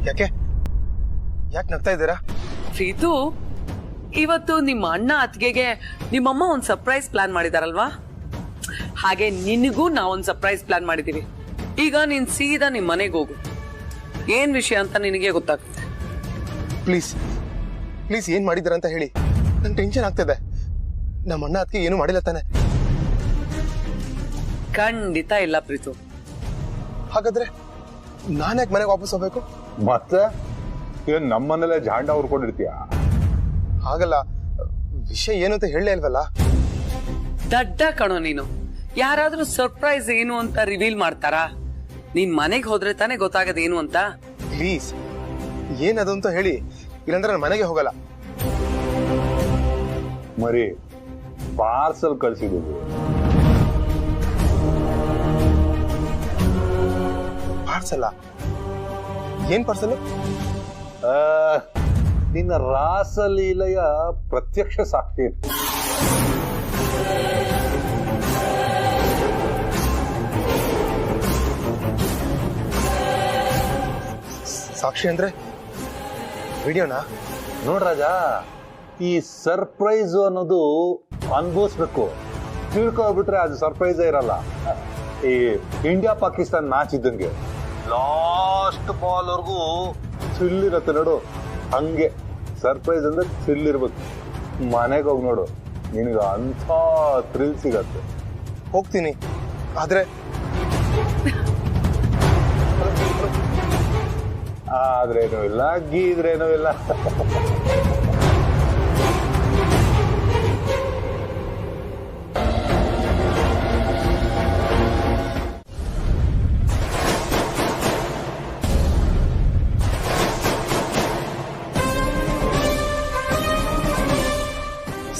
ಯಾಕೆ ಯಾಕೆ ನಗ್ತಾ ಇದ್ದೀರಾ? ಪ್ರೀತು, ಇವತ್ತು ನಿಮ್ಮ ಅಣ್ಣ ಅತ್ತಿಗೆಗೆ ನಿಮ್ಮಮ್ಮ ಒಂದ್ ಸರ್ಪ್ರೈಸ್ ಪ್ಲಾನ್ ಮಾಡಿದಾರಲ್ವಾ? ಹಾಗೆ ನಿನಗೂ ನಾವೊಂದ್ ಸರ್ಪ್ರೈಸ್ ಪ್ಲಾನ್ ಮಾಡಿದೀವಿ. ಈಗ ನೀನ್ ಸೀದಾ ನಿಮ್ ಮನೆಗೆ ಹೋಗು. ಏನ್ ವಿಷಯ ಅಂತ ನಿನಗೆ ಗೊತ್ತಾಗುತ್ತೆ. ಪ್ಲೀಸ್ ಪ್ಲೀಸ್ ಏನ್ ಮಾಡಿದಾರ ಅಂತ ಹೇಳಿ, ನಂಗೆ ಟೆನ್ಷನ್ ಆಗ್ತದೆ. ನಮ್ಮ ಅಣ್ಣ ಅದಕ್ಕೆ ಏನು ಮಾಡಿಲ್ಲ ತಾನೆ? ಖಂಡಿತ ಇಲ್ಲ ಪ್ರೀತು. ಹಾಗಾದ್ರೆ ನಾನು ಯಾಕೆ ಮನೆಗೆ ವಾಪಸ್ ಹೋಗ್ಬೇಕು? ಮತ್ತೆ ಏನ್ ನಮ್ಮನೆಲ್ಲ ಜಾಂಡ ಹುರ್ಕೊಂಡಿರ್ತೀಯ? ಹಾಗಲ್ಲ, ವಿಷಯ ಏನು ಅಂತ ಹೇಳಲೇ ಇಲ್ವಲ್ಲ. ದಡ್ಡ ಕಣೋ ನೀನು. ಯಾರಾದ್ರೂ ಸರ್ಪ್ರೈಸ್ ಏನು ಅಂತ ರಿವೀಲ್ ಮಾಡ್ತಾರಾ? ನೀನ್ ಮನೆಗೆ ಹೋದ್ರೆ ತಾನೇ ಗೊತ್ತಾಗದ ಏನು ಅಂತ. ಪ್ಲೀಸ್ ಏನದು ಅಂತ ಹೇಳಿ, ಇಲ್ಲಾಂದ್ರೆ ನಾನು ಮನೆಗೆ ಹೋಗಲ್ಲ. ಮರಿ ಪಾರ್ಸಲ್ ಕಳ್ಸಿದೀವಿ. ಪಾರ್ಸಲ್ಲ? ಏನ್ ಪಾರ್ಸಲ್? ನಿನ್ನ ರಾಸಲೀಲೆಯ ಪ್ರತ್ಯಕ್ಷ ಸಾಕ್ಷಿ. ಸಾಕ್ಷಿ ಅಂದ್ರೆ ವಿಡಿಯೋನಾ? ನೋಡ್ರಾಜ, ಈ ಸರ್ಪ್ರೈಸ್ ಅನ್ನೋದು ಅನ್ಭವಿಸ್ಬೇಕು. ತಿಳ್ಕೊಬಿಟ್ರೆ ಅದು ಸರ್ಪ್ರೈಸ್ ಇರಲ್ಲ. ಈ ಇಂಡಿಯಾ ಪಾಕಿಸ್ತಾನ್ ಮ್ಯಾಚ್ ಇದ್ದಂಗೆ ಲಾಸ್ಟ್ ಬಾಲ್ ವರ್ಗೂ ಥ್ರಿಲ್ ಇರತ್ತೆ ನೋಡು, ಹಂಗೆ ಸರ್ಪ್ರೈಸ್ ಅಂದ್ರೆ ಥ್ರಿಲ್ ಇರ್ಬೇಕು. ಮನೆಗೆ ಹೋಗಿ ನೋಡು, ನಿನಗೆ ಅಂಥ ಥ್ರಿಲ್ ಸಿಗತ್ತೆ. ಹೋಗ್ತೀನಿ, ಆದ್ರೆ ಆದ್ರೇನೂ ಇಲ್ಲ, ಗೀದ್ರೇನೂ ಇಲ್ಲ.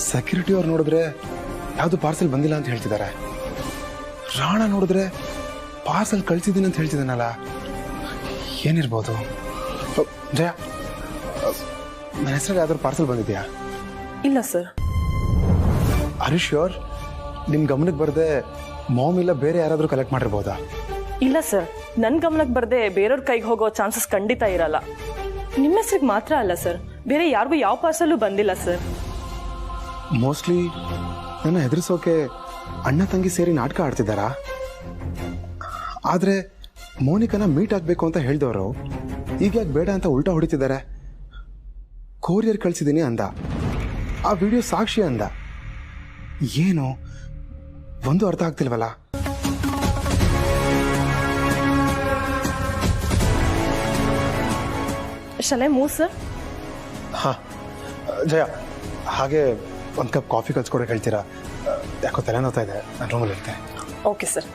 ಸೆಕ್ಯೂರಿಟಿ ಅವ್ರು ನೋಡಿದ್ರೆ ಯಾವ್ದು ಪಾರ್ಸೆಲ್ ಬಂದಿಲ್ಲ ಅಂತ ಹೇಳ್ತಿದ್ದಾರೆ. ರಾಣ ನೋಡಿದ್ರೆ ಪಾರ್ಸೆಲ್ ಕಳ್ಸಿದ್ದೀನಿ ಅಂತ ಹೇಳ್ತಿದ್ದಾನಲ್ಲ, ಏನಿರ್ಬೋದು? ಜಯ, ನನ್ನ ಹೆಸರಲ್ಲಿ ಯಾವ್ದಾದ್ರು ಪಾರ್ಸೆಲ್ ಬಂದಿದ್ಯಾ? ಇಲ್ಲ ಸರ್. Are you sure? ನಿಮ್ ಗಮನಕ್ಕೆ ಬರದೆ ಮಾಮ್ ಇಲ್ಲ ಬೇರೆ ಯಾರಾದ್ರೂ ಕಲೆಕ್ಟ್ ಮಾಡಿರ್ಬೋದಾ? ಇಲ್ಲ ಸರ್, ನನ್ನ ಗಮನಕ್ಕೆ ಬರದೆ ಬೇರೆಯವ್ರ ಕೈಗೆ ಹೋಗೋ ಚಾನ್ಸಸ್ ಖಂಡಿತ ಇರಲ್ಲ. ನಿಮ್ಮ ಹೆಸರಿಗೆ ಮಾತ್ರ ಅಲ್ಲ ಸರ್, ಬೇರೆ ಯಾರಿಗೂ ಯಾವ ಪಾರ್ಸಲ್ಲೂ ಬಂದಿಲ್ಲ ಸರ್. ಮೋಸ್ಟ್ಲಿ ನನ್ನ ಹೆದರ್ಸೋಕೆ ಅಣ್ಣ ತಂಗಿ ಸೇರಿ ನಾಟಕ ಆಡ್ತಿದ್ದಾರಾ? ಆದ್ರೆ ಮೋನಿಕನ ಮೀಟ್ ಆಗ್ಬೇಕು ಅಂತ ಹೇಳ್ದವರು ಈಗ ಯಾಕೆ ಬೇಡ ಅಂತ ಉಲ್ಟಾ ಹೊಡಿತಿದ್ದಾರೆ? ಕೊರಿಯರ್ ಕಳ್ಸಿದ್ದೀನಿ ಅಂದ, ಆ ವಿಡಿಯೋ ಸಾಕ್ಷಿ ಅಂದ. ಏನು ಒಂದು ಅರ್ಥ ಆಗ್ತಿಲ್ವಲ್ಲ. ಶಲೈ ಮೂವ್ ಸರ್? ಹಾ ಜಯ, ಹಾಗೆ ಒಂದು ಕಪ್ ಕಾಫಿ ಕಲ್ಸ್ಕೊಡಕ್ಕೆ ಹೇಳ್ತೀರಾ? ಯಾಕೋ ತಲೆ ನೋತಾ ಇದೆ, ನಾನು ರೂಮಲ್ಲಿ ಇರ್ತೇನೆ. Okay sir.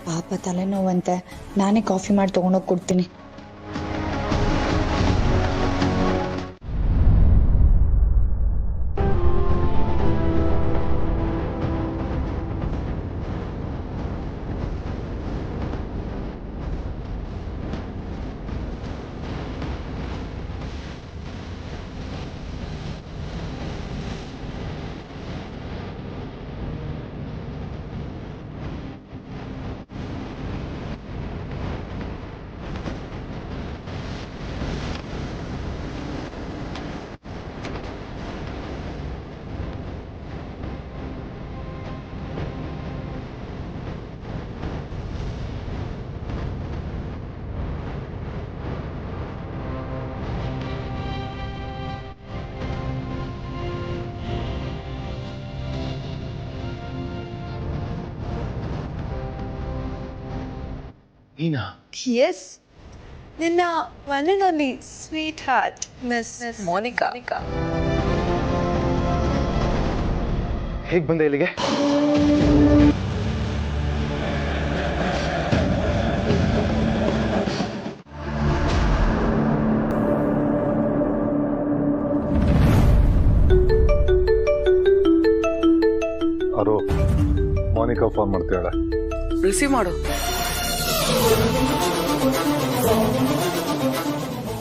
ಪಾಪ ತಲೆನೋವಂತೆ, ನಾನೇ ಕಾಫಿ ಮಾಡಿ ತೊಗೊಂಡೋಗಿ ಕೊಡ್ತೀನಿ. ನೀನಾ? ಎಸ್, ನಿನ್ನ ಮನೆಯಲ್ಲಿ ಸ್ವೀಟ್ ಹಾರ್ಟ್ ಮಿಸ್ ಮೋನಿಕಾ. ಹೇಗೆ ಬಂದೆ ಇಲ್ಲಿಗೆ? ಅವರು ಮೋನಿಕಾ ಫೋನ್ ಮಾಡ್ತಾಳೆ, ರಿಸೀವ್ ಮಾಡು.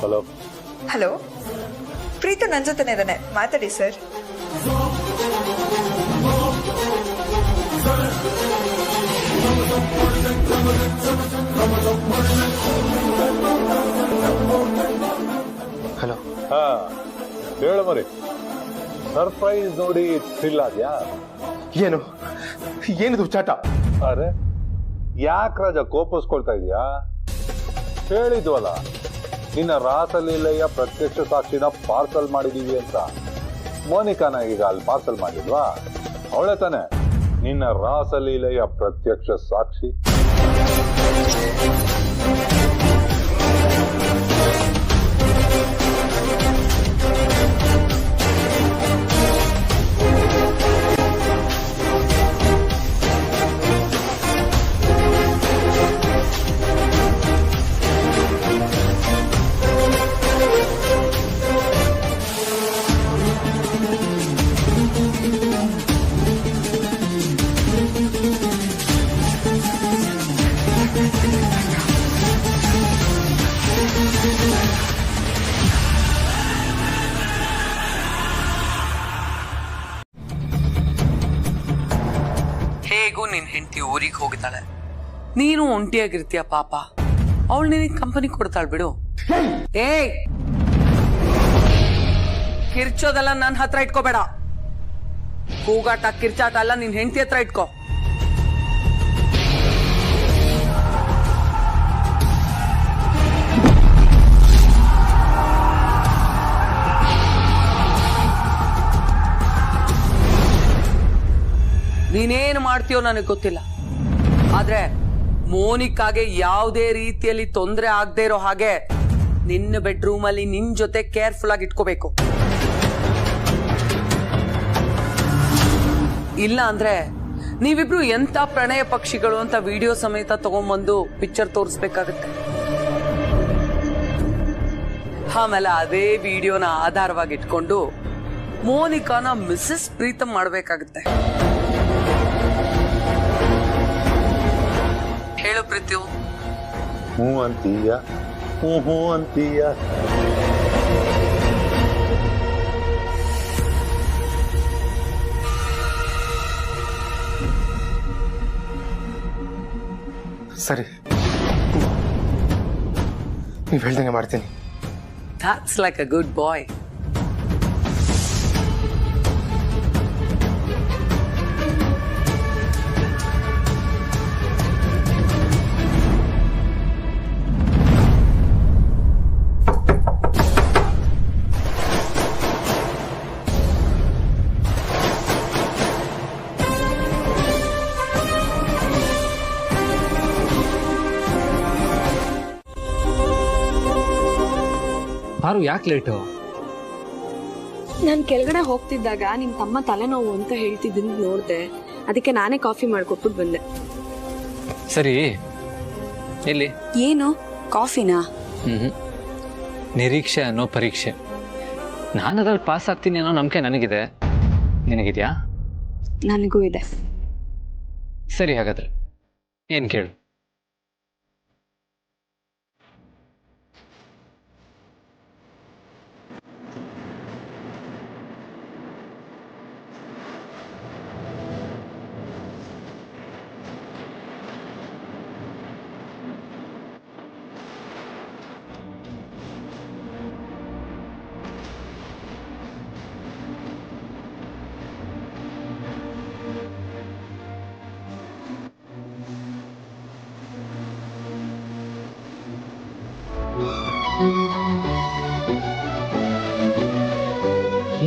ಹಲೋ. ಹಲೋ, ಪ್ರೀತು ನನ್ನ ಜೊತೆನೇ ಇದ್ದಾನೆ, ಮಾತಾಡಿ ಸರ್. ಹಲೋ. ಹಾ ಹೇಳು ಮರಿ, ಸರ್ಪ್ರೈಸ್ ನೋಡಿ ಥ್ರಿಲ್ ಆದ್ಯಾ? ಏನಿದು ಚಾಟ? ಅರೆ ಯಾಕೆ ರಾಜ ಕೋಪಿಸ್ಕೊಳ್ತಾ ಇದೀಯಾ? ಹೇಳಿದ್ವಲ್ಲ ನಿನ್ನ ರಾಸಲೀಲೆಯ ಪ್ರತ್ಯಕ್ಷ ಸಾಕ್ಷಿನ ಪಾರ್ಸಲ್ ಮಾಡಿದೀವಿ ಅಂತ. ಮೋನಿಕಾನ ಈಗ ಅಲ್ಲಿ ಪಾರ್ಸಲ್ ಮಾಡಿದ್ವಾ? ಅವಳೆ ತಾನೆ ನಿನ್ನ ರಾಸಲೀಲೆಯ ಪ್ರತ್ಯಕ್ಷ ಸಾಕ್ಷಿ. ಹೇಗೂ ನಿನ್ ಹೆಂಡತಿ ಊರಿಗೆ ಹೋಗಿದ್ದಾಳೆ, ನೀನು ಒಂಟಿಯಾಗಿರ್ತೀಯ ಪಾಪ. ಅವಳು ನಿನಗೆ ಕಂಪನಿ ಕೊಡ್ತಾಳ ಬಿಡು. ಏಯ್, ಕಿರ್ಚೋದೆಲ್ಲ ನನ್ನ ಹತ್ರ ಇಟ್ಕೋಬೇಡ. ಕೂಗಾಟ ಕಿರ್ಚಾಟ ಎಲ್ಲ ನಿನ್ ಹೆಂಡತಿ ಹತ್ರ ಇಟ್ಕೋ. ನೀನೇನು ಮಾಡ್ತೀಯೋ ನನಗೆ ಗೊತ್ತಿಲ್ಲ, ಆದ್ರೆ ಮೋನಿಕಾಗೆ ಯಾವುದೇ ರೀತಿಯಲ್ಲಿ ತೊಂದರೆ ಆಗದೆ ಇರೋ ಹಾಗೆ ನಿನ್ನ ಬೆಡ್ರೂಮ್ ಅಲ್ಲಿ ನಿನ್ ಜೊತೆ ಕೇರ್ಫುಲ್ ಆಗಿ ಇಟ್ಕೋಬೇಕು. ಇಲ್ಲ ಅಂದ್ರೆ ನೀವಿಬ್ರು ಎಂತ ಪ್ರಣಯ ಪಕ್ಷಿಗಳು ಅಂತ ವಿಡಿಯೋ ಸಮೇತ ತಗೊಂಡ್ಬಂದು ಪಿಕ್ಚರ್ ತೋರಿಸ್ಬೇಕಾಗತ್ತೆ. ಆಮೇಲೆ ಅದೇ ವಿಡಿಯೋನ ಆಧಾರವಾಗಿ ಇಟ್ಕೊಂಡು ಮೋನಿಕಾನ ಮಿಸಸ್ ಪ್ರೀತಮ್ ಮಾಡ್ಬೇಕಾಗತ್ತೆ. ಹೇಳು ಪ್ರೀತಿ. ಹ್ಞೂ ಅಂತೀಯ, ಹ್ಞೂ ಅಂತೀಯ. ಸರಿ, ನೀವು ಹೇಳ್ದಂಗೆ ಮಾಡ್ತೀನಿ. That's like a good boy. ಪಾರು, ಯಾಕೆ ಲೇಟು? ನಾನು ಕೆಳಗಡೆ ಹೋಗ್ತಿದ್ದಾಗ ನಿಮ್ ತಮ್ಮ ತಲೆನೋವು ಅಂತ ಹೇಳ್ತಿದ್ದನ್ನು ನೋಡ್ದೆ, ಅದಕ್ಕೆ ನಾನೇ ಕಾಫಿ ಮಾಡ್ಕೊಟ್ಬಿಟ್ಟು ಬಂದೆ. ಸರಿ, ಎಲ್ಲಿ? ಏನು ಕಾಫಿನಾ? ನಿರೀಕ್ಷೆ ಅನ್ನೋ ಪರೀಕ್ಷೆ. ನಾನು ಅದ್ರಲ್ಲಿ ಪಾಸ್ ಆಗ್ತೀನಿ ಅನ್ನೋ ನಂಬಿಕೆ ನನಗಿದೆ. ನಿನಗಿದ್ಯಾ? ನನಗೂ ಇದೆ. ಸರಿ, ಹಾಗಾದ್ರೆ ಏನು ಕೇಳು.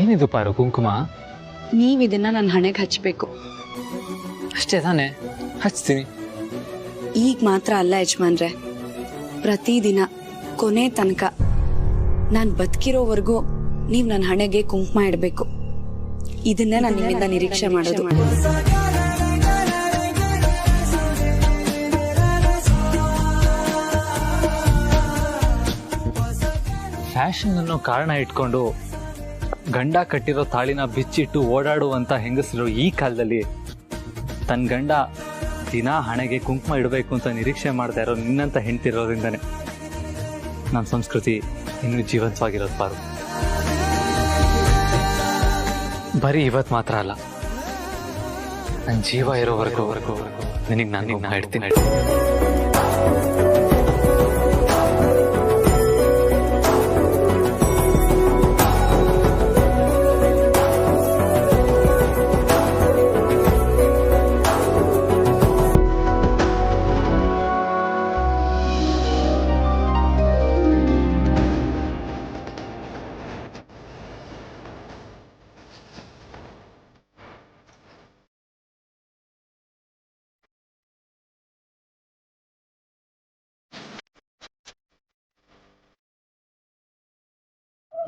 ಏನಿದು ಪಾರು, ಕುಂಕುಮ? ನೀವ್ ಇದನ್ನ ನನ್ನ ಹಣೆಗೆ ಹಚ್ಬೇಕು. ಅಷ್ಟೇ ತಾನೇ? ಹಚ್ತೀನಿ. ಈಗ ಮಾತ್ರ ಅಲ್ಲ ಯಜಮಾನ್ರೆ, ಪ್ರತಿದಿನ ಕೊನೆ ತನಕ ನಾನ್ ಬದುಕಿರೋವರೆಗೂ ನೀವ್ ನನ್ನ ಹಣೆಗೆ ಕುಂಕುಮ ಇಡಬೇಕು. ಇದನ್ನೇ ನಾನು ನಿಮ್ಮಿಂದ ನಿರೀಕ್ಷೆ ಮಾಡೋದು. ಫ್ಯಾಷನ್ ಅನ್ನೋ ಕಾರಣ ಇಟ್ಕೊಂಡು ಗಂಡ ಕಟ್ಟಿರೋ ತಾಳಿನ ಬಿಚ್ಚಿಟ್ಟು ಓಡಾಡುವಂತ ಹೆಂಗಸರು ಈ ಕಾಲದಲ್ಲಿ ತನ್ನ ಗಂಡ ದಿನ ಹಣೆಗೆ ಕುಂಕುಮ ಇಡಬೇಕು ಅಂತ ನಿರೀಕ್ಷೆ ಮಾಡ್ತಾ ಇರೋ ನಿನ್ನಂತ ಹೆಂಡ್ತಿರೋದ್ರಿಂದನೇ ನನ್ನ ಸಂಸ್ಕೃತಿ ಇನ್ನೂ ಜೀವಂತವಾಗಿರೋದು ಪಾರು. ಬರೀ ಇವತ್ತು ಮಾತ್ರ ಅಲ್ಲ, ನನ್ನ ಜೀವ ಇರೋವರೆಗೂ ನಿನಗೆ ನಾನು ಇಡ್ತೀನಿ.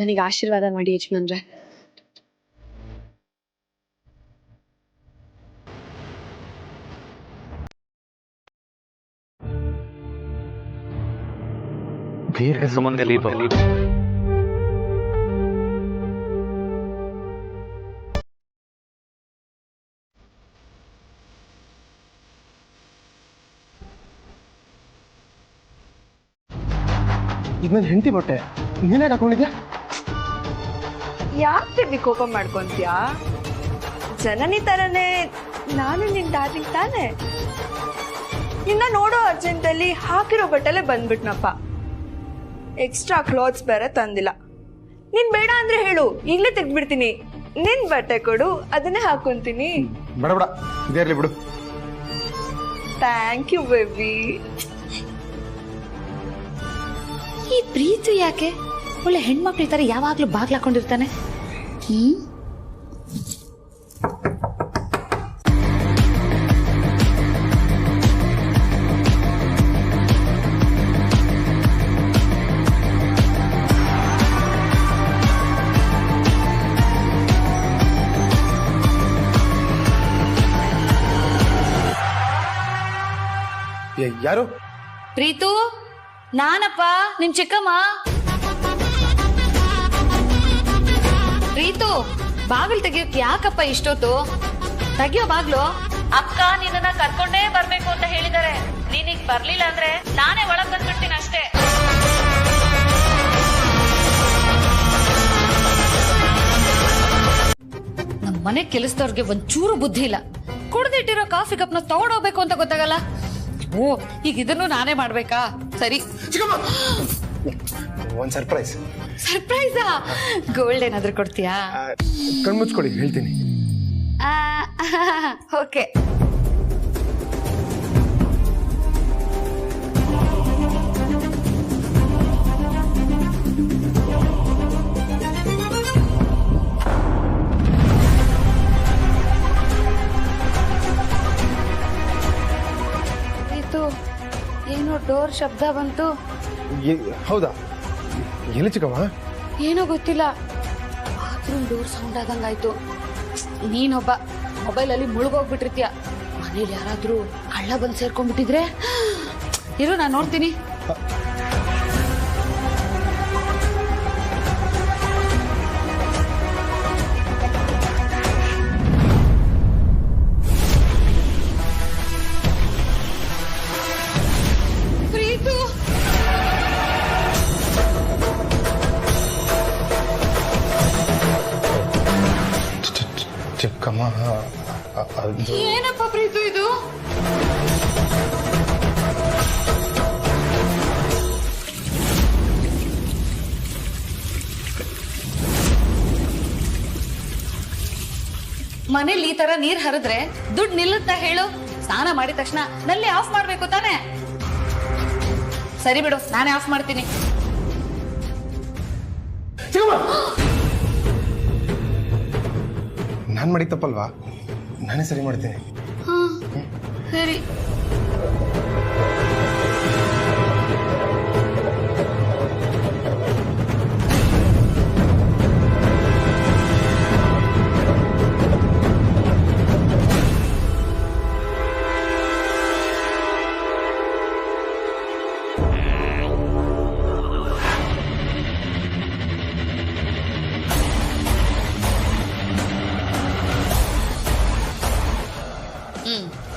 ನನಗೆ ಆಶೀರ್ವಾದ ಮಾಡಿ ಯಜಮಾನ್ರೆ. ದೀರ್ಘ ಸುಮಂಗಲಿ ಭವ. ಇದು ನನ್ನ ಹೆಂಡತಿ ಬಟ್ಟೆ, ನೀನೇ ಹಾಕೊಂಡಿದ್ಯಾ? ಯಾಕೆ ಕೋಪ ಮಾಡ್ಕೊಂತೀಯಾ? ಜನನಿ ತರನೇ ನಾನು ನಿನ್ ಡಾರ್ಲಿಂಗ್ ತಾನೆ. ನಿನ್ನ ನೋಡೋ ಅರ್ಜೆಂಟಲ್ಲಿ ಹಾಕಿರೋ ಬಟ್ಟೆಲೆ ಬಂದ್ಬಿಟ್ನಪ್ಪ. ಎಕ್ಸ್ಟ್ರಾ ಕ್ಲಾತ್ಸ್ ಬೇರೆ ತಂದಿಲ್ಲ. ನೀನ್ ಬೇಡ ಅಂದ್ರೆ ಹೇಳು, ಈಗ್ಲೇ ತೆಗ್ದ್ಬಿಡ್ತೀನಿ. ನಿನ್ ಬಟ್ಟೆ ಕೊಡು, ಅದನ್ನೇ ಹಾಕೊಂತೀನಿ. ಬೇಡ ಬೇಡ, ಇದೇ ಇರ್ಲಿ ಬಿಡು. Thank you baby. ಈ ಪ್ರೀತಿ ಯಾಕೆ ಒಳ್ಳೆ ಹೆಣ್ಮಕ್ಳ ತರ ಯಾವಾಗ್ಲೂ ಬಾಗ್ಲಾಕೊಂಡಿರ್ತಾನೆ? ಯಾರು? ಪ್ರೀತು, ನಾನಪ್ಪ ನಿಮ್ ಚಿಕ್ಕಮ್ಮ. ಪ್ರೀತು, ಬಾಗಿಲು ತೆಗಿಯೋಕ್ ಯಾಕಪ್ಪ ಇಷ್ಟೊತ್ತು? ತೆಗಿಯೋ ಬಾಗ್ಲು. ಅಕ್ಕ ನಿನ್ನ ಕರ್ಕೊಂಡೇ ಬರ್ಬೇಕು ಅಂತ ಹೇಳಿದಾರೆ. ನೀನೀಗ ಬರ್ಲಿಲ್ಲ ಅಂದ್ರೆ ನಾನೇ ಒಳಗ್ ಬಂದ್ಬಿಡ್ತೀನಿ ಅಷ್ಟೇ. ನಮ್ ಮನೆ ಕೆಲಸದವ್ರಿಗೆ ಒಂಚೂರು ಬುದ್ಧಿ ಇಲ್ಲ. ಕುಡ್ದಿಟ್ಟಿರೋ ಕಾಫಿ ಕಪ್ನ ತಗೊಂಡೋಗ್ಬೇಕು ಅಂತ ಗೊತ್ತಾಗಲ್ಲ. ಓ, ಈಗ ಇದನ್ನು ನಾನೇ ಮಾಡ್ಬೇಕಾ? ಸರಿ, ಒಂದ್ ಸರ್ಪ್ರೈಸ್. ಸರ್ಪ್ರೈಸಾ? ಗೋಲ್ಡ್ ಏನಾದ್ರೂ ಕೊಡ್ತೀಯಾ? ಕಣ್ಮುಚ್ಕೊಳ್ಳಿ, ಹೇಳ್ತೀನಿ. ಓಕೆ. ಏನೋ ಡೋರ್ ಶಬ್ದ ಬಂತು. ಹೌದಾ? ಎಲ್ಲಿ ಚಿಕ್ಕಮ್ಮ? ಏನೋ ಗೊತ್ತಿಲ್ಲ, ಬಾತ್ರೂಮ್ ಡೋರ್ ಸೌಂಡ್ ಆದಂಗಾಯ್ತು. ನೀನೊಬ್ಬ ಮೊಬೈಲಲ್ಲಿ ಮುಳುಗೋಗ್ಬಿಟ್ಟಿರ್ತೀಯ. ಮನೇಲಿ ಯಾರಾದ್ರೂ ಕಳ್ಳ ಬಂದು ಸೇರ್ಕೊಂಡ್ಬಿಟ್ಟಿದ್ರೆ? ಇರು, ನಾನು ನೋಡ್ತೀನಿ. ಚಿಕ್ಕಮ್ಮ, ಏನಪ್ಪ ಪ್ರೀತು ಇದು? ಮನೇಲಿ ಈ ತರ ನೀರ್ ಹರಿದ್ರೆ ದುಡ್ಡು ನಿಲ್ಲುತ್ತಾ ಹೇಳು? ಸ್ನಾನ ಮಾಡಿದ ತಕ್ಷಣ ನಲ್ಲಿ ಆಫ್ ಮಾಡ್ಬೇಕು ತಾನೆ? ಸರಿ ಬಿಡು, ನಾನೇ ಆಫ್ ಮಾಡ್ತೀನಿ. ನಾನ್ ಮಾಡಿ ತಪ್ಪಲ್ವಾ? ನಾನೇ ಸರಿ ಮಾಡ್ತೀನಿ. ಸರಿ.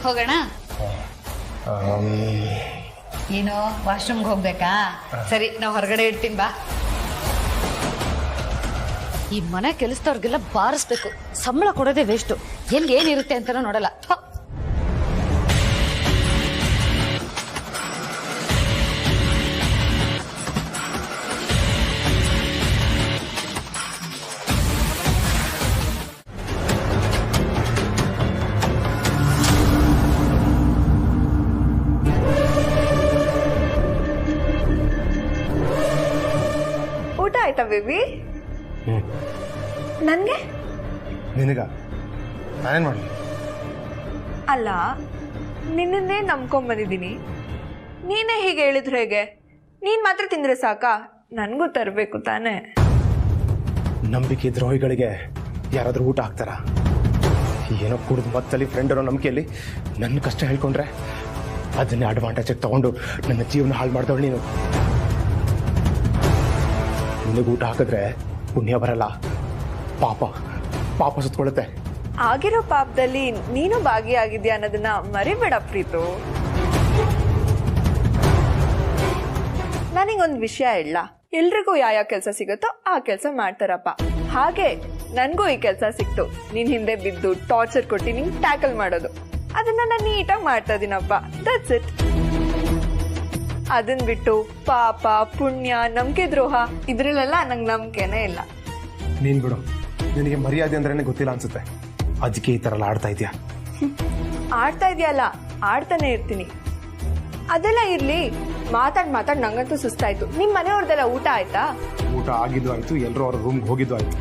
ಹೋಗೋಣ. ಏನು ವಾಶ್ರೂಮ್ಗೆ ಹೋಗ್ಬೇಕಾ? ಸರಿ, ನಾವು ಹೊರಗಡೆ ಇಡ್ತೀನಿ ಬಾ. ಈ ಮನೆ ಕೆಲಸದವ್ರಿಗೆಲ್ಲ ಬಾರಿಸ್ಬೇಕು, ಸಂಬಳ ಕೊಡೋದೇ ವೇಸ್ಟ್, ಎಲ್ಲಿ ಏನಿರುತ್ತೆ ಅಂತಾನೂ ನೋಡಲ್ಲ. ಊಟ ಆಯ್ತಾ ಬೇಬಿ? ನನ್ಗೆ ನಿನಗ ನಾನೇನು ಮಾಡಲಿ? ಅಲ್ಲ, ನಿನ್ನೇ ನಂಬ್ಕೊಂಬಂದಿದ್ದೀನಿ, ನೀನೇ ಹೀಗೆ ಹೇಳಿದ್ರೆ ಹೇಗೆ? ನೀನ್ ಮಾತ್ರ ತಿಂದ್ರೆ ಸಾಕಾ? ನನ್ಗೂ ತರಬೇಕು ತಾನೇ. ನಂಬಿಕೆ ದ್ರೋಹಿಗಳಿಗೆ ಯಾರಾದ್ರೂ ಊಟ ಹಾಕ್ತಾರ? ಏನೋ ಕುಡಿದು ಮತ್ತಲ್ಲಿ ಫ್ರೆಂಡ್ ಅನ್ನೋ ನಂಬಿಕೆಯಲ್ಲಿ ನನ್ನ ಕಷ್ಟ ಹೇಳ್ಕೊಂಡ್ರೆ ಅದನ್ನೇ ಅಡ್ವಾಂಟೇಜ್ ತಗೊಂಡು ನನ್ನ ಜೀವನ ಹಾಳು ಮಾಡ್ದವಳು ನೀನು. ನಿನಗೆ ಊಟ ಹಾಕಿದ್ರೆ ಪುಣ್ಯ ಬರಲ್ಲ, ಪಾಪ ಸುತ್ಕೊಳ್ಳುತ್ತೆ. ಆಗಿರೋ ಪಾಪದಲ್ಲಿ ನೀನು ಭಾಗಿಯಾಗಿದ್ಯಾ ಅನ್ನೋದನ್ನ ಮರಿಬೇಡ ಪ್ರೀತು. ನನಗೊಂದು ವಿಷಯ ಇಲ್ಲ, ಎಲ್ರಿಗೂ ಯಾವ ಕೆಲಸ ಸಿಗುತ್ತೋ ಆ ಕೆಲಸ ಮಾಡ್ತಾರಪ್ಪ. ಹಾಗೆ ನನ್ಗೂ ಈ ಕೆಲಸ ಸಿಕ್ತು, ನಿನ್ ಹಿಂದೆ ಬಿದ್ದು ಟಾರ್ಚರ್ ಕೊಟ್ಟು ನಿನ್ ಟ್ಯಾಕಲ್ ಮಾಡೋದು. ಅದನ್ನ ನಾನು ನೀಟಾಗಿ ಮಾಡ್ತಾ ಇದೀನಪ್ಪ, ದಟ್ಸ್ ಇಟ್. ಅದನ್ ಬಿಟ್ಟು ಪಾಪ, ಪುಣ್ಯ, ನಂಬಿಕೆ ದ್ರೋಹ ಇದ್ರಲ್ಲೆಲ್ಲ ನಂಗೆ ನಂಬಿಕೆನೇ ಇಲ್ಲ. ನೀನ್ ಬಿಡು, ನಿನಗೆ ಮರ್ಯಾದೆ ಅಂದ್ರೇನೆ ಗೊತ್ತಿಲ್ಲ ಅನ್ಸುತ್ತೆ, ಅದಕ್ಕೆ ಈ ತರ ಎಲ್ಲ ಆಡ್ತಾ ಇದೆಯಾ? ಆಡ್ತಾ ಇದೆಯಲ್ಲ, ಆಡ್ತಾನೆ ಇರ್ತೀನಿ. ಅದೆಲ್ಲ ಇರ್ಲಿ, ಮಾತಾಡ್ ನಂಗಂತೂ ಸುಸ್ತಾಯ್ತು. ನಿಮ್ ಮನೆಯವ್ರದೆಲ್ಲ ಊಟ ಆಯ್ತಾ? ಊಟ ಆಗಿದ್ದು ಆಯ್ತು, ಎಲ್ಲರೂ ಅವ್ರ ರೂಮ್ಗೆ ಹೋಗಿದ್ದು ಆಯ್ತು.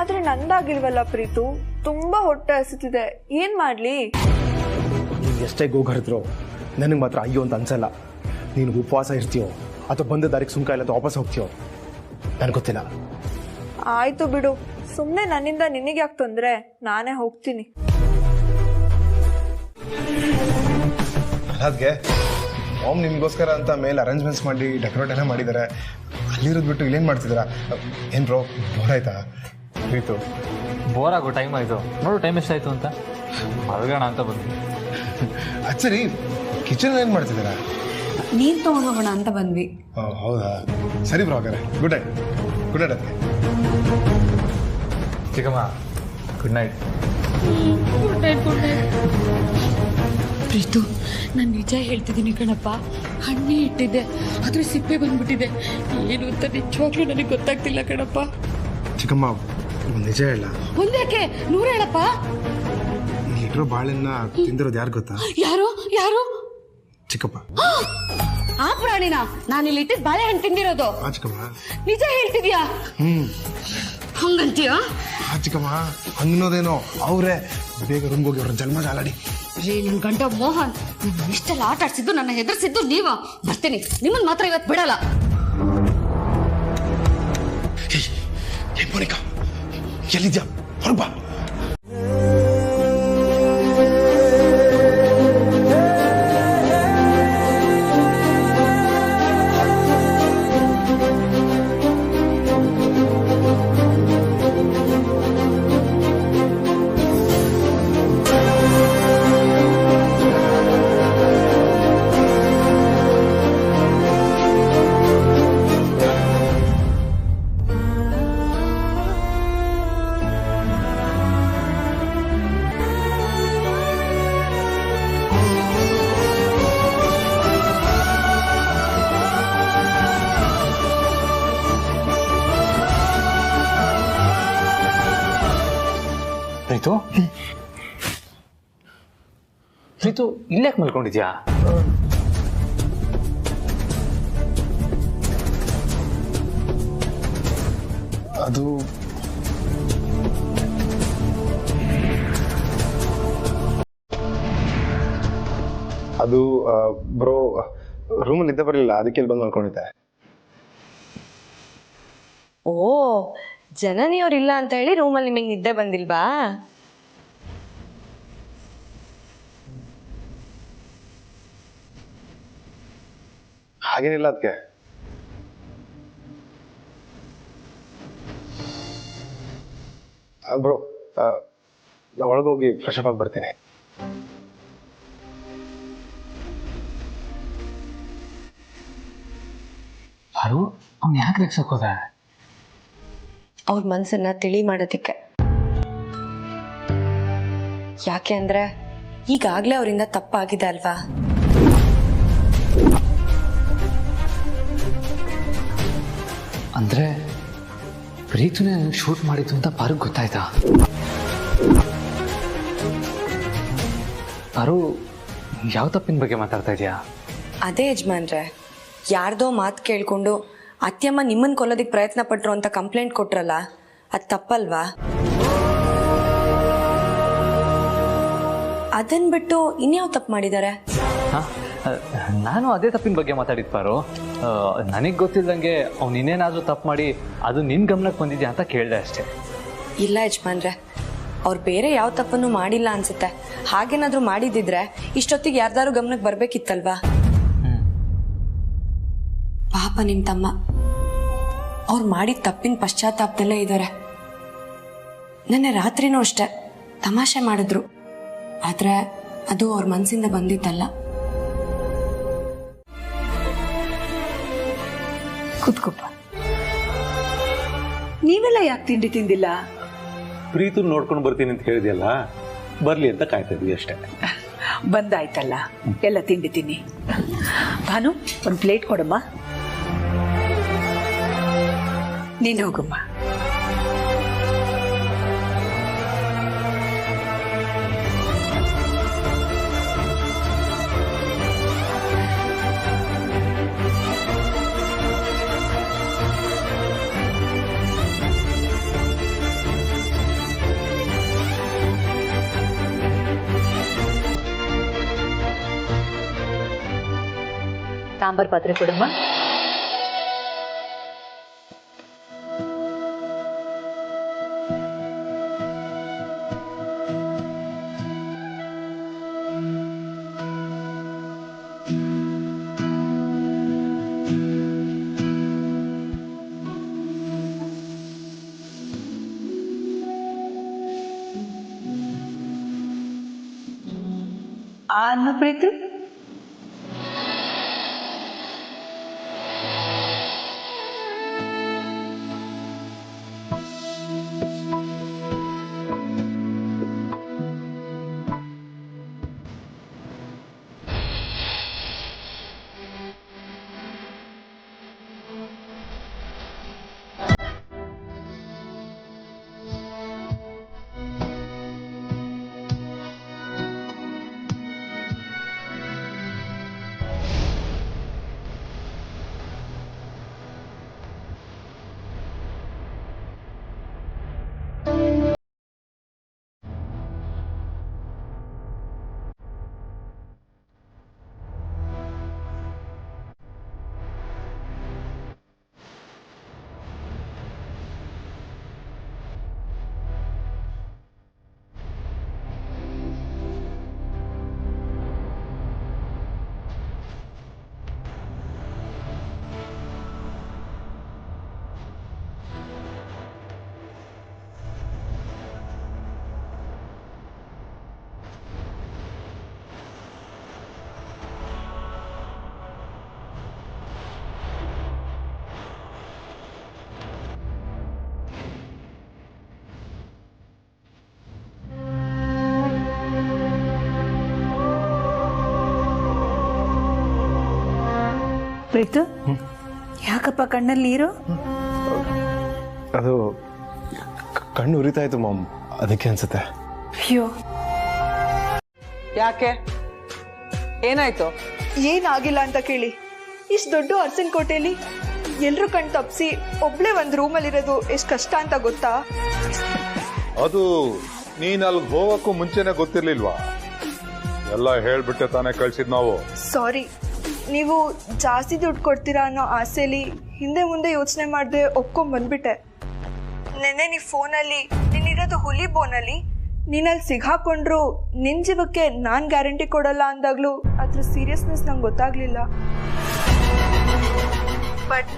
ಆದ್ರೆ ನಂದಾಗಿಲ್ವಲ್ಲ ಪ್ರೀತು, ತುಂಬಾ ಹೊಟ್ಟೆ ಹಸಿತಿದೆ, ಏನ್ ಮಾಡ್ಲಿ? ನೀನ್ ಎಷ್ಟೇ ಗೋಗರಿದ್ರು ನನಗೆ ಮಾತ್ರ ಅಯ್ಯೋ ಅಂತ ಅನ್ಸಲ್ಲ. ನೀನು ಉಪವಾಸ ಇರ್ತೀಯೋ ಅಥವಾ ಬಂದ ದಾರಿಗೆ ಸುಂಕ ಇಲ್ಲ ವಾಪಸ್ ಹೋಗ್ತೀಯೋ ನನಗೆ ಗೊತ್ತಿಲ್ಲ. ಆಯ್ತು ಬಿಡು, ಸುಮ್ನೆ ನನ್ನಿಂದ ನಿನಗೆ ಯಾಕೆ ತೊಂದ್ರೆ, ನಾನೇ ಹೋಗ್ತೀನಿ. ಅದ್ಗೆ ಓಮ್ ನಿಮ್ಗೋಸ್ಕರ ಅಂತ ಮೇಲೆ ಅರೇಂಜ್ಮೆಂಟ್ಸ್ ಮಾಡಿ ಡೆಕೋರೇಟ್ ಎಲ್ಲ ಮಾಡಿದ್ದಾರೆ, ಅಲ್ಲಿರೋದು ಬಿಟ್ಟು ಇಲ್ಲೇನು ಮಾಡ್ತಿದ್ದೀರಾ? ಏನು ಬ್ರೋ, ಬೋರ್ ಆಯ್ತಾ? ಆಯಿತು, ಬೋರ್ ಆಗೋ ಟೈಮ್ ಆಯಿತು. ನೋಡು ಟೈಮ್ ಎಷ್ಟಾಯಿತು ಅಂತ, ಮಲ್ಗೋಣ ಅಂತ ಬಂದ್ವಿ. ಅದು ಸರಿ, ಕಿಚನ್ ಏನು ಮಾಡ್ತಿದ್ದೀರಾ? ನೀರು ತೊಗೊಂಡು ಹೋಗೋಣ ಅಂತ ಬಂದ್ವಿ. ಹೌದಾ, ಸರಿ ಬ್ರೋ, ಹಾಗಾದ್ರೆ ಗುಡ್ ನೈಟ್. ಗುಡ್ ನೈಟ್ ಅದಕ್ಕೆ. ಚಿಕ್ಕಮ್ಮ ಗುಡ್ ನೈಟ್. ಪ್ರೀತು, ನಾನು ನಿಜ ಹೇಳ್ತಿದ್ದೀನಿ ಕಣಪ್ಪ, ಹಣ್ಣೆ ಇಟ್ಟಿದ್ದೆ, ಆದ್ರೆ ಸಿಪ್ಪೆ ಬಂದ್ಬಿಟ್ಟಿದೆ. ಏನು ಅಂತ ನಿಜವಾಗ್ಲೂ ನನಗೆ ಗೊತ್ತಾಗ್ತಿಲ್ಲ ಕಣಪ್ಪ. ಚಿಕ್ಕಮ್ಮ ನಿಜ ಹೇಳ, ಒಂದ್ಯಾಕೆ 100 ಹೇಳಪ್ಪ. ಇಲ್ಲಿರೋ ಬಾಳೆನ್ನ ತಿಂದಿರೋದು ಯಾರು ಗೊತ್ತಾ? ಯಾರು ಯಾರು? ಚಿಕ್ಕಪ್ಪ. ಆ ಪ್ರಾಣಿನ ನಾನು ಇಲ್ಲಿ ಇಟ್ಟಿದ್ ಬಾಳೆಹಣ್ಣು ತಿಂದಿರೋದು? ಚಿಕ್ಕಮ್ಮ ನಿಜ ಹೇಳ್ತಿದ್ಯಾ? ಹಂಗಂತೀಯ? ಚಿಕ್ಕಮ್ಮ ಹಂಗನೋದೇನೋ, ಅವ್ರೆ ಬೇಗ ರೂಮ್ಗೆ ಹೋಗಿ ಅವ್ರ ಜನ್ಮ ಜಾಲಾಡಿ. ರೇ ನನ್ ಗಂಡ ಮೋಹನ್, ಇಷ್ಟೆಲ್ಲ ಆಟ ಆಡ್ಸಿದ್ದು, ನನ್ನ ಹೆದರ್ಸಿದ್ದು ನೀವ. ಬರ್ತೀನಿ, ನಿಮ್ಮನ್ ಮಾತ್ರ ಇವತ್ತು ಬಿಡಲ್ಲ. ಮೋನಿಕಾ ಎಲ್ಲಿದ್ಯಾ? ಹೊರಬಾ. ಪ್ರೀತು, ಪ್ರೀತು ಇಲ್ಲಾಕೆ ಮಲ್ಕೊಂಡಿದ್ಯಾ? ಅದು ಅದು ಬ್ರೋ, ರೂಮಲ್ಲಿ ನಿದ್ದೆ ಬರಲಿಲ್ಲ, ಅದಕ್ಕೆ ಇಲ್ಲಿ ಬಂದು ಮಲ್ಕೊಂಡಿದ್ದೆ. ಓ, ಜನನಿಯವ್ರಿಲ್ಲ ಅಂತ ಹೇಳಿ ರೂಮಲ್ಲಿ ನಿಮಗೆ ನಿದ್ದೆ ಬಂದಿಲ್ವಾ? ಹಾಗೇನಿಲ್ಲ ಅದಕ್ಕೆ. ಬ್ರೋ, ನಾ ಒಳಗೋಗಿ ಫ್ರೆಶ್ ಅಪ್ ಆಗಿ ಬರ್ತೀನಿ. ಯಾರು ಅವ್ನು ಯಾಕೆ ರೇಗ್ಸಕ್ ಹೋದ? ಅವ್ರ ಮನಸ್ಸನ್ನ ತಿಳಿ ಮಾಡೋದಕ್ಕೆ. ಯಾಕೆ ಅಂದ್ರೆ ಈಗಾಗ್ಲೇ ಅವರಿಂದ ತಪ್ಪಾಗಿದೆ ಅಲ್ವಾ. ಅಂದ್ರೆ ಪ್ರೀತಿನೇ ಶೂಟ್ ಮಾಡಿದ್ದು ಅಂತ ಪಾರು ಗೊತ್ತಾಯ್ತಾ? ಪಾರು ಯಾವ ತಪ್ಪಿನ ಬಗ್ಗೆ ಮಾತಾಡ್ತಾ ಇದೀಯಾ? ಅದೇ ಯಜಮಾನ್ರೆ, ಯಾರ್ದೋ ಮಾತು ಕೇಳ್ಕೊಂಡು ಅತ್ಯಮ್ಮ ನಿಮ್ಮನ್ನ ಕೊಲ್ಲೋದಕ್ಕೆ ಪ್ರಯತ್ನ ಪಟ್ರು ಅಂತ ಕಂಪ್ಲೇಂಟ್ ಕೊಟ್ರಲ್ಲ, ಅದು ತಪ್ಪಲ್ವಾ? ಅದನ್ ಬಿಟ್ಟು ಇನ್ಯಾವ ತಪ್ಪು ಮಾಡಿದ್ದಾರೆ? ನಾನು ಅದೇ ತಪ್ಪಿನ ಬಗ್ಗೆ ಮಾತಾಡಿದ್ ಪಾರು. ನನಗೆ ಗೊತ್ತಿಲ್ದಂಗೆ ಅವ್ನು ಇನ್ನೇನಾದ್ರೂ ತಪ್ಪು ಮಾಡಿ ಅದು ನಿನ್ ಗಮನಕ್ಕೆ ಬಂದಿದ್ಯಾ ಅಂತ ಕೇಳಿದೆ ಅಷ್ಟೇ. ಇಲ್ಲ ಯಜಮಾನ್ರೆ, ಅವ್ರು ಬೇರೆ ಯಾವ ತಪ್ಪನ್ನು ಮಾಡಿಲ್ಲ ಅನ್ಸುತ್ತೆ. ಹಾಗೇನಾದ್ರೂ ಮಾಡಿದಿದ್ರೆ ಇಷ್ಟೊತ್ತಿಗೆ ಯಾರ್ದಾರು ಗಮನಕ್ಕೆ ಬರ್ಬೇಕಿತ್ತಲ್ವಾ. ಪಾಪ ನಿಮ್ ತಮ್ಮ ಅವ್ರು ಮಾಡಿದ ತಪ್ಪಿನ ಪಶ್ಚಾತ್ತಾಪದಲ್ಲೇ ಇದ್ದಾರೆ. ನೆನ್ನೆ ರಾತ್ರಿನೂ ಅಷ್ಟೆ ತಮಾಷೆ ಮಾಡಿದ್ರು, ಆದ್ರೆ ಅದು ಅವ್ರ ಮನ್ಸಿಂದ ಬಂದಿತ್ತಲ್ಲ. ಕುತ್ಕೊಪ್ಪ. ನೀವೆಲ್ಲ ಯಾಕೆ ತಿಂಡಿ ತಿಂದಿಲ್ಲ? ಪ್ರೀತು ನೋಡ್ಕೊಂಡು ಬರ್ತೀನಿ ಅಂತ ಹೇಳಿದೆಯಲ್ಲ, ಬರ್ಲಿ ಅಂತ ಕಾಯ್ತಾ ಇದೀವಿ ಅಷ್ಟೇ. ಬಂದಾಯ್ತಲ್ಲ, ಎಲ್ಲ ತಿಂಡಿ ತಿನ್ನಿ. ಭಾನು, ಒಂದು ಪ್ಲೇಟ್ ಕೊಡಮ್ಮ. ನೀನು ಹೋಗಮ್ಮ. ಸಾಂಬಾರ್ ಪಾತ್ರೆ ಕೊಡಮ್ಮ. ಅನ್ನ ಪ್ರೀತಿ, ಪ್ರೀತು, ಯಾಕಪ್ಪ ಕಣ್ಣಲ್ಲಿ ನೀರು? ಅದು ಕಣ್ಣು ಉರಿತಾ ಇತ್ತು ಮಾಮ್, ಅದಕ್ಕೆ ಅನ್ಸುತ್ತೆ. ಅಯ್ಯೋ, ಯಾಕೆ? ಏನಾಯ್ತು? ಏನಾಗಿಲ್ಲ ಅಂತ ಕೇಳಿ. ಇಷ್ಟು ದೊಡ್ಡ ಅರಸನ್ ಕೋಟೆಯಲ್ಲಿ ಎಲ್ರು ಕಣ್ ತಪ್ಸಿ ಒಬ್ಳೆ ಒಂದ್ ರೂಮಲ್ಲಿರೋದು ಎಷ್ಟು ಕಷ್ಟ ಅಂತ ಗೊತ್ತಾ? ಅದು ನೀನ್ ಅಲ್ಲಿಗೆ ಹೋಗಕ್ಕೂ ಮುಂಚೆನೆ ಗೊತ್ತಿರ್ಲಿಲ್ವಾ? ಎಲ್ಲ ಹೇಳ್ಬಿಟ್ಟೆ ತಾನೇ ಕಳ್ಸಿದ್ ನಾವು. ಸಾರಿ, ನೀವು ಜಾಸ್ತಿ ದುಡ್ಡು ಕೊಡ್ತೀರಾ ಅನ್ನೋ ಆಸೆಲಿ ಹಿಂದೆ ಮುಂದೆ ಯೋಚನೆ ಮಾಡದೆ ಒಪ್ಕೊಂಡ್ ಬಂದ್ಬಿಟ್ಟೆ. ನೆನ್ನೆ ನೀ ಫೋನಲ್ಲಿ ನೀನಿರೋದು ಹುಲಿ ಬೋನಲ್ಲಿ, ನೀನಲ್ಲಿ ಸಿಗಾಕೊಂಡ್ರು ನಿನ್ ಜೀವಕ್ಕೆ ನಾನ್ ಗ್ಯಾರಂಟಿ ಕೊಡಲ್ಲ ಅಂದಾಗ್ಲೂ ಅದ್ರ ಸೀರಿಯಸ್ನೆಸ್ ನಂಗೆ ಗೊತ್ತಾಗ್ಲಿಲ್ಲ. ಬಟ್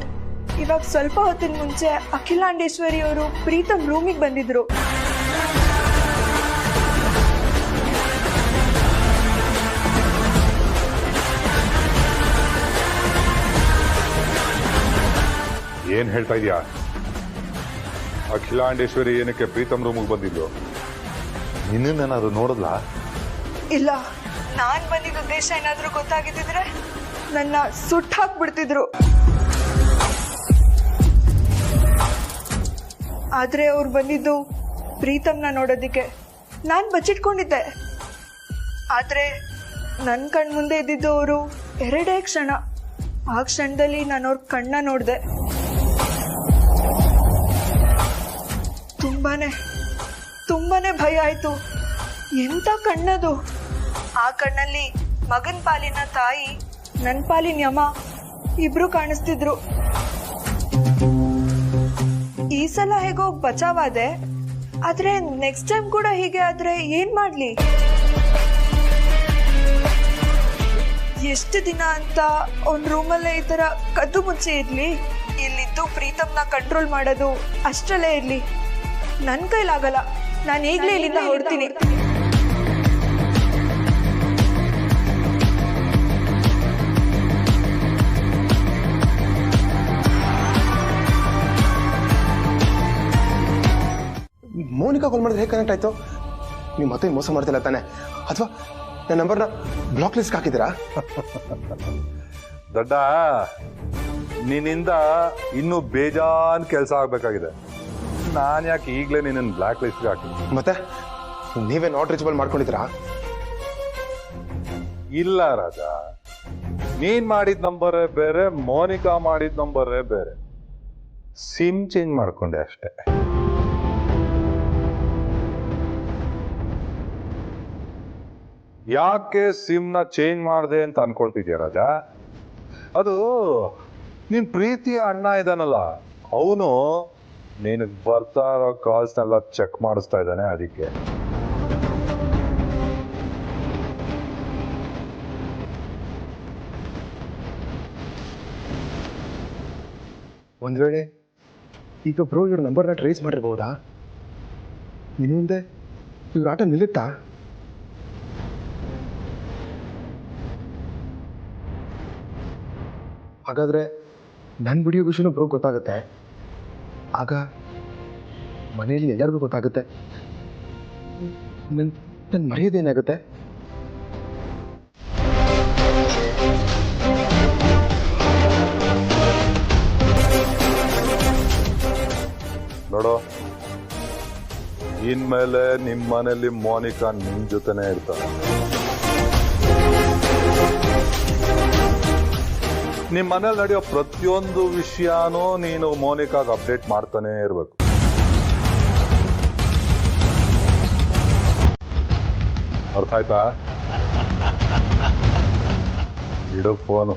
ಇವಾಗ ಸ್ವಲ್ಪ ಹೊತ್ತಿನ ಮುಂಚೆ ಅಖಿಲಾಂಡೇಶ್ವರಿ ಅವರು ಪ್ರೀತಮ್ ರೂಮಿಗೆ ಬಂದಿದ್ರು. ಏನ್ ಹೇಳ್ತಾ ಇದೀಯಾ? ಅಖಿಲಾಂಡೇಶ್ವರಿ ಏನಕ್ಕೆ ಪ್ರೀತಮ್ ರೂಮಿಗೆ ಬಂದಿದ್ದು? ನಿನ್ನೇನಾದ್ರು ನೋಡಿದ್ಲಾ? ಇಲ್ಲ, ನಾನ್ ಬಂದಿದ್ದ ಉದ್ದೇಶ ಏನಾದ್ರೂ ಗೊತ್ತಾಗಿದ್ದಿದ್ರೆ ನನ್ನ ಸುಟ್ಟಾಕ್ಬಿಡ್ತಿದ್ರು. ಆದ್ರೆ ಅವ್ರು ಬಂದಿದ್ದು ಪ್ರೀತಮ್ನ ನೋಡೋದಿಕ್ಕೆ. ನಾನ್ ಬಚ್ಚಿಟ್ಕೊಂಡಿದ್ದೆ. ಆದ್ರೆ ನನ್ ಕಣ್ ಮುಂದೆ ಇದ್ದಿದ್ದು ಅವರು 2 ಕ್ಷಣ. ಆ ಕ್ಷಣದಲ್ಲಿ ನಾನು ಅವ್ರ ಕಣ್ಣ ನೋಡ್ದೆ. ತುಂಬಾನೇ ಭಯ ಆಯ್ತು. ಎಂತ ಕಣ್ಣದು! ಆ ಕಣ್ಣಲ್ಲಿ ಮಗನ್ ಪಾಲಿನ ತಾಯಿ, ನನ್ ಪಾಲಿನ ಯಮ ಇಬ್ರು ಕಾಣಿಸ್ತಿದ್ರು. ಈ ಸಲ ಹೇಗೋ ಬಚಾವಾದೆ. ಆದ್ರೆ ನೆಕ್ಸ್ಟ್ ಟೈಮ್ ಕೂಡ ಹೀಗೆ ಆದ್ರೆ ಏನ್ ಮಾಡ್ಲಿ? ಎಷ್ಟು ದಿನ ಅಂತ ಒಂದ್ ರೂಮಲ್ಲೇ ಈ ತರ ಕದ್ದು ಮುಚ್ಚಿ ಇರ್ಲಿ? ಇಲ್ಲಿದ್ದು ಪ್ರೀತಮ್ನ ಕಂಟ್ರೋಲ್ ಮಾಡೋದು ಅಷ್ಟರಲ್ಲೇ ಇರ್ಲಿ. ನನ್ ಕೈಲಾಗಲ್ಲ. ನಾನು ಈಗ್ಲೇ ಇಲ್ಲಿಂದ ಹೊರಡ್ತೀನಿ. ಮೋನಿಕಾ ಕಾಲ್ ಮಾಡಿದ್ರೆ ಹೇಗೆ ಕನೆಕ್ಟ್ ಆಯ್ತು? ನೀವು ಮತ್ತೆ ಮೋಸ ಮಾಡ್ತಿಲ್ಲ ತಾನೆ? ಅಥವಾ ನನ್ನ ನಂಬರ್ನ ಬ್ಲಾಕ್ ಲಿಸ್ಟ್ ಹಾಕಿದ್ದೀರಾ? ದೊಡ್ಡ, ನಿನ್ನಿಂದ ಇನ್ನೂ ಬೇಜಾನ್ ಕೆಲಸ ಆಗ್ಬೇಕಾಗಿದೆ. ನಾನು ಯಾಕೆ ಈಗಲೇ ನಿನ್ನ ಬ್ಲಾಕ್ ಲಿಸ್ಟ್ಗೆ ಹಾಕಿ? ಮತ್ತೆ ನೀವೇ ನಾಟ್ ರೀಚಬಲ್ ಮಾಡ್ಕೊಂಡಿದ್ದೀರಾ? ಇಲ್ಲ ರಾಜ, ನೀನ್ ಮಾಡಿದ ನಂಬರೇ ಬೇರೆ, ಮೋನಿಕಾ ಮಾಡಿದ ನಂಬರೇ ಬೇರೆ. ಸಿಮ್ ಚೇಂಜ್ ಮಾಡ್ಕೊಂಡೆ ಅಷ್ಟೇ. ಯಾಕೆ ಸಿಮ್ನ ಚೇಂಜ್ ಮಾಡಿದೆ ಅಂತ ಅನ್ಕೊಳ್ತಿದ್ಯಾ ರಾಜ? ಅದು ನಿನ್ ಪ್ರೀತಿಯ ಅಣ್ಣ ಇದಾನಲ್ಲ, ಅವನು ನಿನಗೆ ಬರ್ತಾ ಇರೋ ಕಾಲ್ಸ್ನೆಲ್ಲ ಚೆಕ್ ಮಾಡಿಸ್ತಾ ಇದ್ದಾನೆ. ಅದಕ್ಕೆ ಒಂದ್ ವೇಳೆ ಈಗ ಬ್ರೋ ಇವ್ರ ನಂಬರ್ನ ಟ್ರೇಸ್ ಮಾಡಿರ್ಬೋದಾ? ಇನ್ನಿಂದೆ ಇವ್ರ ಆಟ ನಿಲ್ಲುತ್ತಾ? ಹಾಗಾದ್ರೆ ನನ್ನ ವಿಡಿಯೋ ವಿಷಯನೂ ಬ್ರೋ ಗೊತ್ತಾಗುತ್ತೆ. ಆಗ ಮನೆಯಲ್ಲಿ ಎಲ್ಲರಿಗೂ ಗೊತ್ತಾಗುತ್ತೆ. ನನ್ನ ಮರೆಯೋದೇನಾಗುತ್ತೆ? ನೋಡು, ಇನ್ಮೇಲೆ ನಿಮ್ಮ ಮನೇಲಿ ಮೋನಿಕಾ ನಿಮ್ ಜೊತೆನೇ ಇರ್ತಾಳೆ. ನಿಮ್ಮ ಮನೇಲಿ ನಡೆಯೋ ಪ್ರತಿಯೊಂದು ವಿಷಯನೂ ನೀನು ಮೋನಿಕಾಗ ಅಪ್ಡೇಟ್ ಮಾಡ್ತಾನೆ ಇರ್ಬೇಕು. ಅರ್ಥ ಆಯ್ತಾ? ಇಡು ಫೋನು.